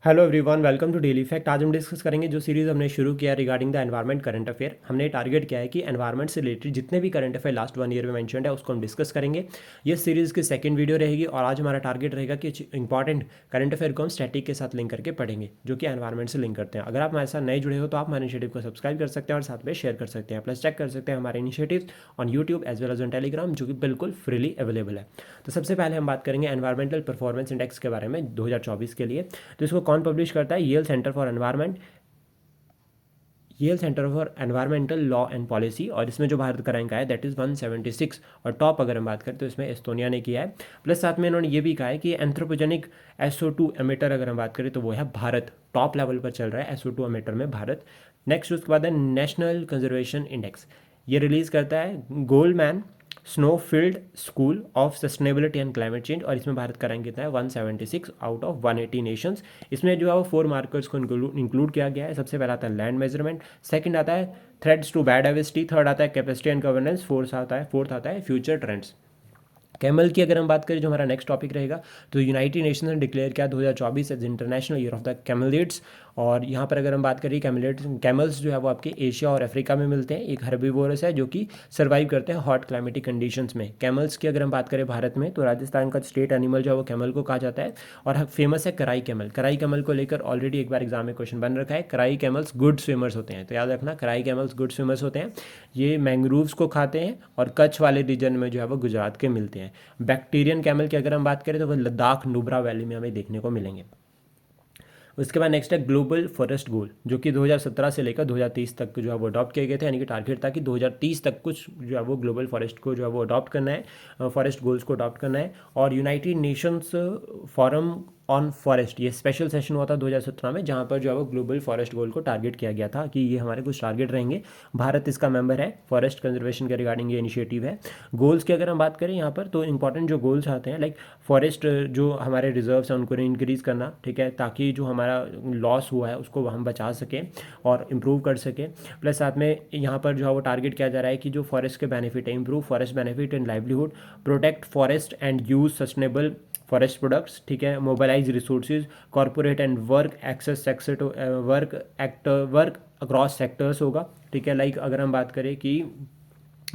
Hello everyone, welcome to daily fact. आज हम discuss करेंगे जो सीरीज़ हमने शुरू किया regarding the environment current affair. हमने टारगेट किया है कि एनवायरनमेंट से रिलेटेड जितने भी करंट अफेयर लास्ट 1 ईयर में मेंशन्ड है उसको हम डिस्कस करेंगे। ये सीरीज़ की सेकंड वीडियो रहेगी और आज हमारा टारगेट रहेगा कि इंपॉर्टेंट करंट अफेयर को हम स्टैटिक के साथ लिंक करके पढ़ेंगे जो कि एनवायरनमेंट से लिंक करते हैं। अगर आप हमारे साथ नए जुड़े हो तो आप हमारे इनिशिएटिव को सब्सक्राइब कर सकते हैं और साथ में शेयर कर सकते हैं। प्लस चेक कर सकते हैं हमारे initiative on YouTube as well as on Telegram जो कि बिल्कुल फ्रीली अवेलेबल है। तो सबसे पहले हम बात करेंगे एनवायरमेंटल परफॉर्मेंस इंडेक्स के बारे में 2024 के लिए। तो इसको कौन पब्लिश करता है? Yale centre for environment, Yale centre for environmental law and policy. और इसमें जो भारत का रैंक आया दैट इज़ 176 और टॉप अगर हम बात करें तो इसमें एस्टोनिया ने किया है। प्लस साथ में इन्होंने ये भी कहा है कि एंथ्रोपोजेनिक SO2 एमिटर अगर हम बात करें तो वो है भारत, टॉप लेवल पर चल रहा है SO2 एमिटर में भारत। नेक्स्ट उसके बाद है नेशनल कंजर्वेशन इंडेक्स। ये रिलीज़ करता है Goldman Snowfield school of sustainability and climate change और इसमें भारत का रैंक कितना है 176 आउट ऑफ 180 नेशंस। इसमें जो है वो 4 मार्कर्स को इंक्लूड किया गया है। सबसे पहला आता है लैंड मेजरमेंट, सेकंड आता है थ्रेड्स टू बायोडाइवर्सिटी, थर्ड आता है कैपेसिटी एंड गवर्नेंस, फोर्थ आता है फ्यूचर ट्रेंड्स। कैमल की अगर हम बात करें जो हमारा नेक्स्ट टॉपिक रहेगा तो यूनाइटेड नेशंस ने डिक्लेयर किया 2024 as international year of the camelids. और यहाँ पर अगर हम बात करें कैमल्स जो है वो आपके एशिया और अफ्रीका में मिलते हैं। एक हर्बीवोरस है जो कि सर्वाइव करते हैं हॉट क्लाइमेटिक कंडीशंस में। कैमल्स की अगर हम बात करें भारत में तो राजस्थान का स्टेट एनिमल जो है वो कैमल को कहा जाता है और फेमस है कराई कैमल। कराई कैमल को लेकर ऑलरेडी एक बार एग्जाम में क्वेश्चन बन रखा है। कराई कैमल्स गुड स्विमर्स होते हैं, तो याद रखना कराई कैमल्स गुड स्विमर्स होते हैं। ये मैंग्रोव्स को खाते हैं और कच्छ वाले रीजन में जो है वो गुजरात के मिलते हैं। बैक्टीरियन कैमल की अगर हम बात करें तो वो लद्दाख नुब्रा वैली में हमें देखने को मिलेंगे। उसके बाद नेक्स्ट है ग्लोबल फॉरेस्ट गोल जो कि 2017 से लेकर 2030 तक जो है वो अडॉप्ट किए गए थे। यानी कि टारगेट था कि 2030 तक कुछ जो है वो ग्लोबल फॉरेस्ट को जो है वो अडॉप्ट करना है, फॉरेस्ट गोल्स को अडॉप्ट करना है। और United Nations forum on forest ये स्पेशल सेशन हुआ था 2017 में जहाँ पर जो है वो ग्लोबल फॉरेस्ट गोल को टारगेट किया गया था कि ये हमारे कुछ टारगेट रहेंगे। भारत इसका मेंबर है। फॉरेस्ट कंजर्वेशन के रिगार्डिंग ये इनिशिएटिव है। गोल्स की अगर हम बात करें यहाँ पर तो इंपॉर्टेंट जो गोल्स आते हैं लाइक फॉरेस्ट जो हमारे रिजर्व्स हैं उनको इंक्रीज़ करना, ठीक है, ताकि जो हमारा लॉस हुआ है उसको हम बचा सकें और इम्प्रूव कर सकें। प्लस साथ में यहाँ पर जो है वो टारगेट किया जा रहा है कि जो फॉरेस्ट के बेनिफिट है improve forest benefit and livelihood, protect forest and use sustainable forest products, ठीक है, mobilise resources, corporate and work access sector work across sectors होगा, ठीक है। लाइक अगर हम बात करें कि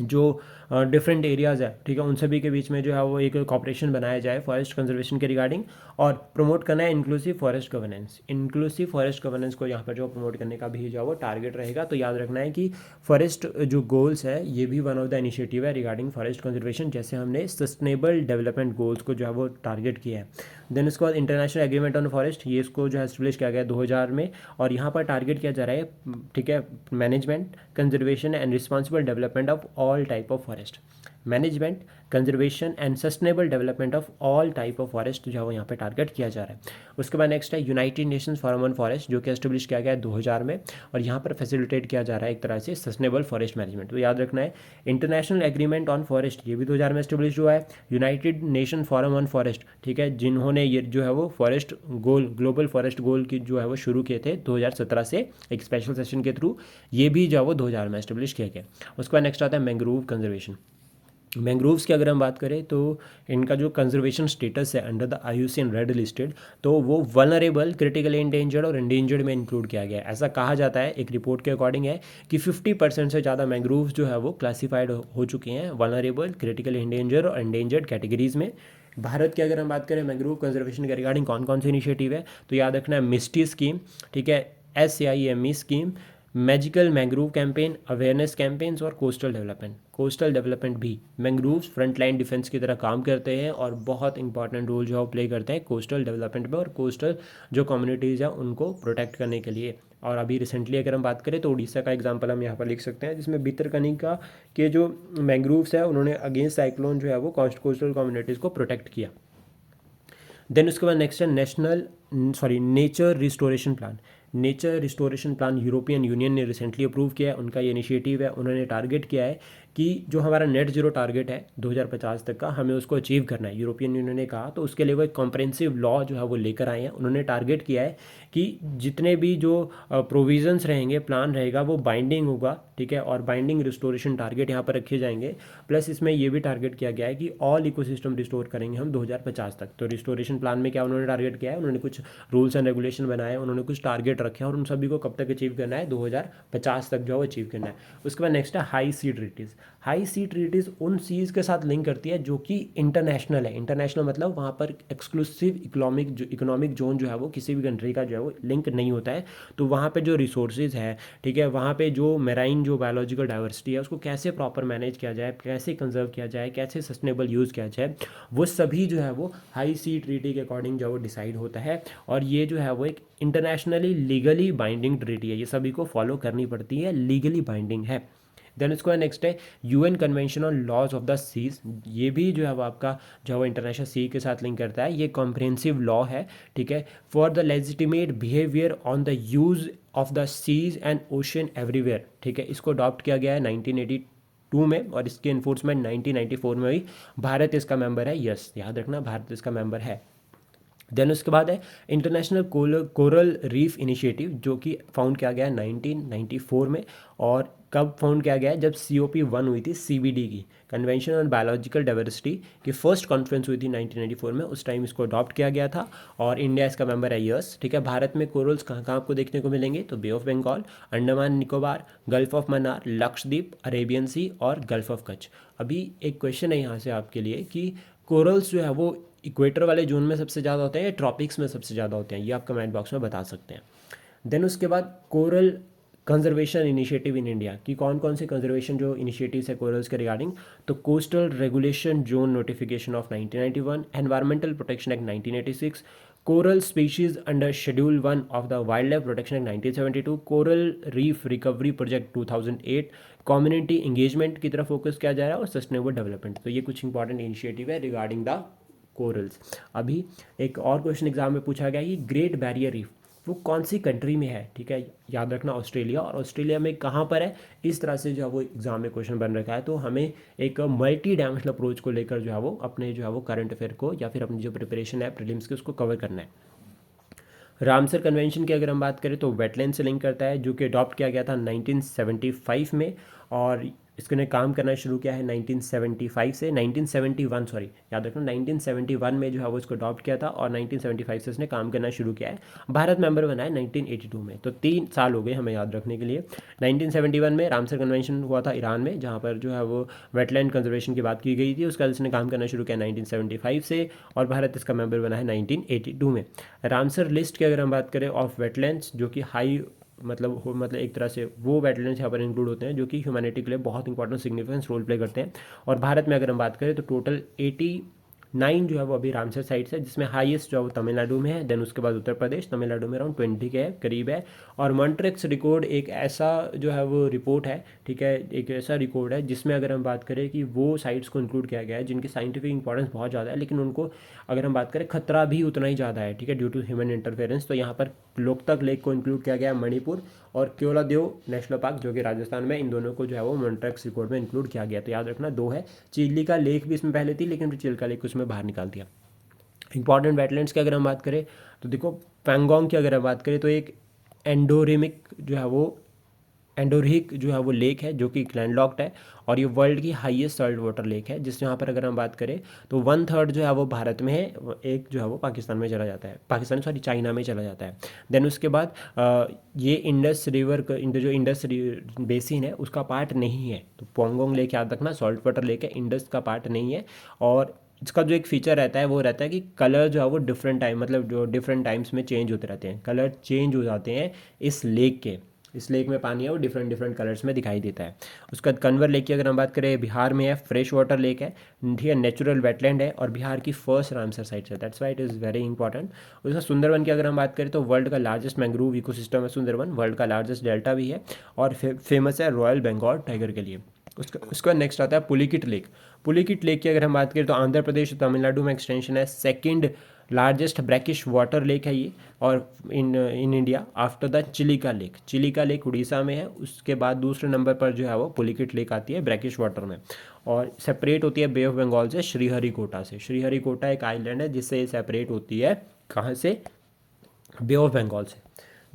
जो डिफरेंट एरियाज़ है, ठीक है, उन सभी के बीच में जो है वो एक कॉपरेशन बनाया जाए फॉरेस्ट कंजर्वेशन के रिगार्डिंग। और प्रमोट करना है inclusive forest governance. Inclusive forest governance को यहाँ पर जो प्रमोट करने का भी जो है वो टारगेट रहेगा। तो याद रखना है कि फॉरेस्ट जो गोल्स है ये भी वन ऑफ द इनिशिएटिव है रिगार्डिंग फॉरेस्ट कंजर्वेशन, जैसे हमने सस्टेनेबल डेवलपमेंट गोल्स को जो है वो टारगेट किया है। देन उसके बाद इंटरनेशनल एग्रीमेंट ऑन फॉरेस्ट, ये इसको जो है एस्टेब्लिश किया गया 2000 में और यहाँ पर टारगेट किया जा रहा है, ठीक है, management conservation and responsible development of all type of forest. Management conservation and sustainable development of all type of forest जो है वो यहाँ पे टारगेट किया जा रहा है। उसके बाद नेक्स्ट है United Nations forum on forest जो कि एस्टेब्लिश किया गया है 2000 में और यहाँ पर फैसिलिटेट किया जा रहा है एक तरह से सस्टेनेबल फॉरेस्ट मैनेजमेंट। तो याद रखना है इंटरनेशनल एग्रीमेंट ऑन फॉरेस्ट ये भी 2000 में एस्टेब्लिश हुआ है। United nation forum on forest, ठीक है, जिन्होंने ये जो है वो फॉरेस्ट गोल ग्लोबल फॉरेस्ट गोल की जो है वो शुरू किए थे 2017 से एक स्पेशल सेशन के थ्रू, ये भी जो है वो 2000 में एस्टेब्लिश किया गया। उसके बाद नेक्स्ट आता है मैंग्रोव कंजर्वेशन। मैंग्रोव्स की अगर हम बात करें तो इनका जो कंजर्वेशन स्टेटस है under the IUCN red listed तो वो वनरेबल, क्रिटिकली इंडेंजर्ड और इंडेंजर्ड में इंक्लूड किया गया है। ऐसा कहा जाता है, एक रिपोर्ट के अकॉर्डिंग है कि 50% से ज़्यादा मैंग्रोव्स जो है वो क्लासीफाइड हो चुके हैं वनरेबल, क्रिटिकली इंडेंजर्ड और इंडेंजर्ड कैटेगरीज में। भारत की अगर हम बात करें मैंग्रोव कंजर्वेशन के रिगार्डिंग कौन कौन से इनिशिएटिव है तो याद रखना है मिस्टी स्कीम, ठीक है, SAIME scheme, magical mangrove campaign, awareness campaigns और कोस्टल डेवलपमेंट। कोस्टल डेवलपमेंट भी मैंग्रोव्स फ्रंट लाइन डिफेंस की तरह काम करते हैं और बहुत इंपॉर्टेंट रोल जो है प्ले करते हैं कोस्टल डेवलपमेंट में और कोस्टल जो कम्युनिटीज़ हैं उनको प्रोटेक्ट करने के लिए। और अभी रिसेंटली अगर हम बात करें तो उड़ीसा का एग्जांपल हम यहाँ पर लिख सकते हैं जिसमें भितरकनिका के जो मैंग्रोव्स है उन्होंने अगेंस्ट साइक्लोन जो है वो कोस्टल कम्युनिटीज़ को प्रोटेक्ट किया। देन उसके बाद नेक्स्ट है nature restoration plan. Nature restoration plan European union ने रिसेंटली अप्रूव किया है, उनका ये इनिशिएटिव है। उन्होंने टारगेट किया है कि जो हमारा नेट जीरो टारगेट है 2050 तक का हमें उसको अचीव करना है। यूरोपियन यूनियन ने कहा तो उसके लिए वो एक कॉम्प्रेंसिव लॉ जो है वो लेकर आए हैं। उन्होंने टारगेट किया है कि जितने भी जो प्रोविजंस रहेंगे, प्लान रहेगा वो बाइंडिंग होगा, ठीक है, और बाइंडिंग रिस्टोरेशन टारगेट यहाँ पर रखे जाएंगे। प्लस इसमें ये भी टारगेट किया गया है कि ऑल इकोसिस्टम रिस्टोर करेंगे हम 2050 तक। तो रिस्टोरेशन प्लान में क्या उन्होंने टारगेट किया है, उन्होंने कुछ रूल्स एंड रेगुलेशन बनाए, उन्होंने कुछ टारगेट रखे और उन सभी को कब तक अचीव करना है, 2050 तक जो है अचीव करना है। उसके बाद नेक्स्ट है हाई सी ट्रीटीज़। हाई सी ट्रीटीज़ उन सीज़ के साथ लिंक करती है जो कि इंटरनेशनल है। इंटरनेशनल मतलब वहाँ पर एक्सक्लूसिव इकोनॉमिक जोन जो है वो किसी भी कंट्री का जो है वो लिंक नहीं होता है। तो वहाँ पे जो रिसोर्सेज है, ठीक है, वहाँ पे जो मेराइन जो बायोलॉजिकल डाइवर्सिटी है उसको कैसे प्रॉपर मैनेज किया जाए, कैसे कंजर्व किया जाए, कैसे सस्टेनेबल यूज़ किया जाए, वो सभी जो है वो हाई सी ट्रीटी के अकॉर्डिंग जो है वो डिसाइड होता है। और ये जो है वो एक इंटरनेशनली लीगली बाइंडिंग ट्रीटी है, ये सभी को फॉलो करनी पड़ती है, लीगली बाइंडिंग है। देन उसके बाद नेक्स्ट है UN convention on laws of the seas. ये भी जो है वो आपका जो है वो इंटरनेशनल सी के साथ लिंक करता है। ये कॉम्प्रिहेंसिव लॉ है, ठीक है, for the legitimate behaviour on the use of the seas and ocean everywhere, ठीक है। इसको अडॉप्ट किया गया है 1982 में और इसकी इन्फोर्समेंट 1994 में हुई। भारत इसका मेंबर है, यस याद रखना भारत इसका मेंबर है। देन उसके बाद है इंटरनेशनल कोरल रीफ इनिशिएटिव, जो कि फाउंड किया गया है 1994 में। और कब फाउंड किया गया है, जब COP1 हुई थी, CBD की कन्वेंशन ऑन बायोलॉजिकल डाइवर्सिटी की फर्स्ट कॉन्फ्रेंस हुई थी 1994 में, उस टाइम इसको अडॉप्ट किया गया था और इंडिया इसका मेंबर है, यस, ठीक है। भारत में कोरल्स कहाँ कहाँ आपको देखने को मिलेंगे, तो bay of Bengal, Andaman Nicobar, gulf of Mannar, Lakshadweep, Arabian sea और गल्फ ऑफ कच्छ। अभी एक क्वेश्चन है यहाँ से आपके लिए कि कोरल्स जो है वो इक्वेटर वाले जोन में सबसे ज़्यादा होते हैं या ट्रॉपिक्स में सबसे ज़्यादा होते हैं, ये आप कमेंट बॉक्स में बता सकते हैं। देन उसके बाद coral conservation initiative in India कि कौन कौन से कंजर्वेशन जो इनिशिएटिव्स है कोरल्स के रिगार्डिंग, तो coastal regulation zone notification of 1991, environmental protection act 1986, coral species under schedule 1 of the wild life protection act 1972, coral reef recovery project 2008, community engagement की तरफ फोकस किया जा रहा है और सस्टेनेबल डेवलपमेंट। तो ये कुछ इंपॉर्टेंट इनिशिएटिव है रिगार्डिंग द कोरल्स। अभी एक और क्वेश्चन एग्जाम में पूछा गया कि ग्रेट बैरियर रीफ वो कौन सी कंट्री में है, ठीक है, याद रखना ऑस्ट्रेलिया। और ऑस्ट्रेलिया में कहाँ पर है, इस तरह से जो है वो एग्जाम में क्वेश्चन बन रखा है। तो हमें एक मल्टी डायमेंशनल अप्रोच को लेकर जो है वो अपने जो है वो करंट अफेयर को या फिर अपनी जो प्रिपरेशन है प्रीलिम्स की उसको कवर करना है। रामसर कन्वेंशन की अगर हम बात करें तो वेटलैंड से लिंक करता है, जो कि अडॉप्ट किया गया था 1975 में और इसने काम करना शुरू किया है 1975 से 1971 सॉरी याद रखना 1971 में जो है वो इसको अडॉप्ट किया था और 1975 से इसने काम करना शुरू किया है। भारत मेंबर बना है 1982 में, तो 3 साल हो गए हमें याद रखने के लिए। 1971 में रामसर कन्वेंशन हुआ था ईरान में, जहाँ पर जो है वो वेटलैंड कंजर्वेशन की बात की गई थी। उसके बाद इसने काम करना शुरू किया 1975 से और भारत इसका मेंबर बना है 1982 में। रामसर लिस्ट की अगर हम बात करें ऑफ वेटलैंड्स, जो कि हाई मतलब एक तरह से वो वेटलैंड्स यहाँ पर इंक्लूड होते हैं जो कि ह्यूमैनिटी के लिए बहुत इंपॉर्टेंट सिग्निफिकेंस रोल प्ले करते हैं। और भारत में अगर हम बात करें तो टोटल 89 जो है वो अभी रामसर साइट है, जिसमें हाईएस्ट जो है वो तमिलनाडु में है। देन उसके बाद उत्तर प्रदेश, तमिलनाडु में अराउंड 20 के करीब है। और मॉन्ट्रेक्स रिकॉर्ड एक ऐसा जो है वो रिपोर्ट है, ठीक है, एक ऐसा रिकॉर्ड है जिसमें अगर हम बात करें कि वो साइट्स को इंक्लूड किया गया है जिनकी साइंटिफिक इंपॉर्टेंस बहुत ज़्यादा है, लेकिन उनको अगर हम बात करें खतरा भी उतना ही ज़्यादा है, ठीक है, ड्यू टू ह्यूमन इंटरफेरेंस। तो यहाँ पर लोकतक लेक को इंक्लूड किया गया है, मणिपुर और केवलादेव नेशनल पार्क जो कि राजस्थान में, इन दोनों को जो है वो मॉन्ट्रेक्स रिकॉर्ड में इंक्लूड किया गया। तो याद रखना 2 है। चिल्लिका लेक भी इसमें पहले थी लेकिन फिर चिल्का लेक उसमें बाहर निकाल दिया। इंपॉर्टेंट वेटलैंड्स की अगर हम बात करें तो देखो पैंगोंग की अगर हम बात करें तो एक एंडोरेमिक जो है वो एंडोरिक जो है वो लेक है जो कि लैंडलॉक्ड है और ये वर्ल्ड की हाईएस्ट सॉल्ट वाटर लेक है, जिस यहाँ पर अगर हम बात करें तो 1/3 जो है वो भारत में है, एक जो है वो पाकिस्तान में चला जाता है, पाकिस्तान सॉरी चाइना में चला जाता है। देन उसके बाद ये इंडस रिवर जो इंडस बेसिन है उसका पार्ट नहीं है। तो पोंगोंग लेक याद रखना सॉल्ट वाटर लेक है, इंडस का पार्ट नहीं है। और इसका जो एक फीचर रहता है वो रहता है कि कलर जो है वो डिफरेंट टाइम मतलब जो डिफरेंट टाइम्स में चेंज होते रहते हैं, कलर चेंज हो जाते हैं इस लेक के। इस लेक में पानी है वो डिफरेंट कलर्स में दिखाई देता है। उसके बाद कन्वर लेक की अगर हम बात करें बिहार में है, फ्रेश वाटर लेक है, ठीक है, नेचुरल वेटलैंड है और बिहार की फर्स्ट रामसर साइट है, that's why it is very important. उसका सुंदरवन की अगर हम बात करें तो वर्ल्ड का लार्जेस्ट मैंग्रोव इकोसिस्टम है सुंदरवन, वर्ल्ड का लार्जेस्ट डेल्टा भी है और फेमस है रॉयल बंगाल टाइगर के लिए। उसका नेक्स्ट आता है पुलिकिट लेक। पुलिकिट लेक की अगर हम बात करें तो आंध्र प्रदेश और तमिलनाडु में एक्सटेंशन है, second largest brackish water lake है ये और in India after the Chilika lake. Chilika lake Orissa में है, उसके बाद दूसरे नंबर पर जो है वो पुलिकिट लेक आती है ब्रैकिश वाटर में और सेपरेट होती है बे ऑफ बंगाल से, श्रीहरिकोटा से। श्रीहरिकोटा एक आइलैंड है जिससे ये सेपरेट होती है, कहाँ से, बे ऑफ बंगाल से।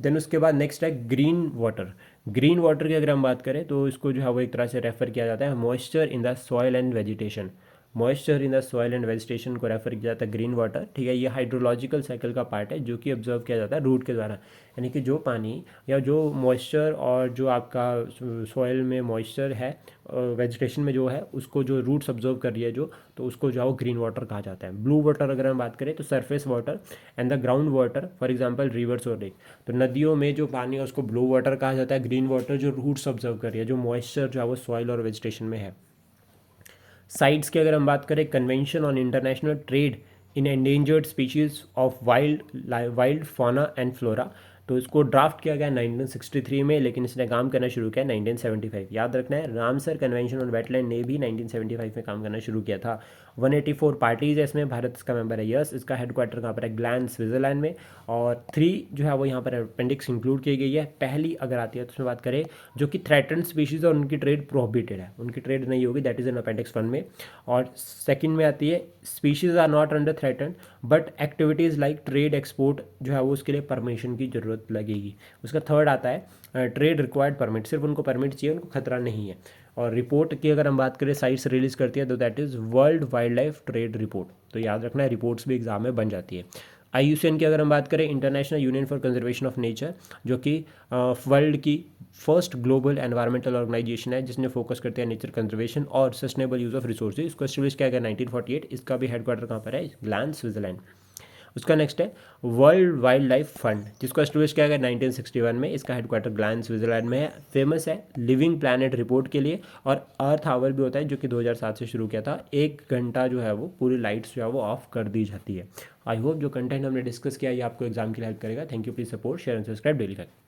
देन उसके बाद नेक्स्ट है ग्रीन वाटर। ग्रीन वाटर की अगर हम बात करें तो इसको जो है वो एक तरह से रेफर किया जाता है moisture in the soil and vegetation. Moisture in the soil and vegetation को रेफर किया जाता है ग्रीन वाटर, ठीक है। ये हाइड्रोलॉजिकल साइकिल का पार्ट है जो कि ऑब्जर्व किया जाता है रूट के द्वारा, यानी कि जो पानी या जो मॉइस्चर और जो आपका सॉइल में मॉइस्चर है वेजिटेशन में जो है उसको जो रूट्स ऑब्जर्व कर रही है जो, तो उसको जो है वो ग्रीन वाटर कहा जाता है। ब्लू वाटर अगर हम बात करें तो surface water and the ground water, for example reverse और लेक, तो नदियों में जो पानी है उसको ब्लू वाटर कहा जाता है। ग्रीन वाटर जो रूट्स ऑब्जर्व कर रही है, जो मॉइस्चर जो है वो सॉइल और वेजिटेशन में है। साइट्स की अगर हम बात करें, convention on international trade in endangered species of wild fauna and flora, तो इसको ड्राफ्ट किया गया 1963 में, लेकिन इसने काम करना शुरू किया 1975। याद रखना है, रामसर कन्वेंशन ऑन वेटलैंड ने भी 1975 में काम करना शुरू किया था। 184 पार्टीज है इसमें, भारत इसका मेंबर है। यस, इसका हेडक्वार्टर कहाँ पर है? ग्लैन स्विट्जरलैंड में। और 3 जो है वो यहाँ पर अपेंडिक्स इंक्लूड की गई है। पहली अगर आती है तो उसमें बात करें जो कि थ्रेटन्ड स्पीशीज़ और उनकी ट्रेड प्रोहिबिटेड है, उनकी ट्रेड नहीं होगी, दैट इज़ इन अपेंडिक्स 1 में। और सेकंड में आती है species are not under threaten but activities like trade export जो है वो उसके लिए परमिशन की ज़रूरत लगेगी। उसका थर्ड आता है ट्रेड रिक्वायर्ड परमिट, सिर्फ उनको परमिट चाहिए, उनको खतरा नहीं है। और रिपोर्ट की अगर हम बात करें साइट्स रिलीज़ करती है तो that is world wild life trade report, तो याद रखना है रिपोर्ट्स भी एग्जाम में बन जाती है। IUCN की अगर हम बात करें, international union for conservation of nature, जो कि वर्ल्ड की फर्स्ट ग्लोबल एनवायरमेंटल ऑर्गेनाइजेशन है जिसने फोकस करते हैं नेचर कंजर्वेशन और सस्टेनेबल यूज़ ऑफ रिसोर्सेज। इसको एस्टेब्लिश किया गया 1948। इसका भी हेडक्वार्टर कहाँ पर है? Gland Switzerland. उसका नेक्स्ट है वर्ल्ड वाइल्ड लाइफ फंड, जिसको एस्टेब्लिश किया गया 1961 में। इसका हेडक्वार्टर ग्लैन स्विट्जरलैंड में है। फेमस है लिविंग प्लैनेट रिपोर्ट के लिए, और अर्थ आवर भी होता है जो कि 2007 से शुरू किया था। 1 घंटा जो है वो पूरी लाइट्स जो है वो ऑफ कर दी जाती है। आई होप जो कंटेंट हमने डिस्कस किया ये आपको एग्जाम के लिए हेल्प करेगा। Thank you, please support, share and subscribe daily fact.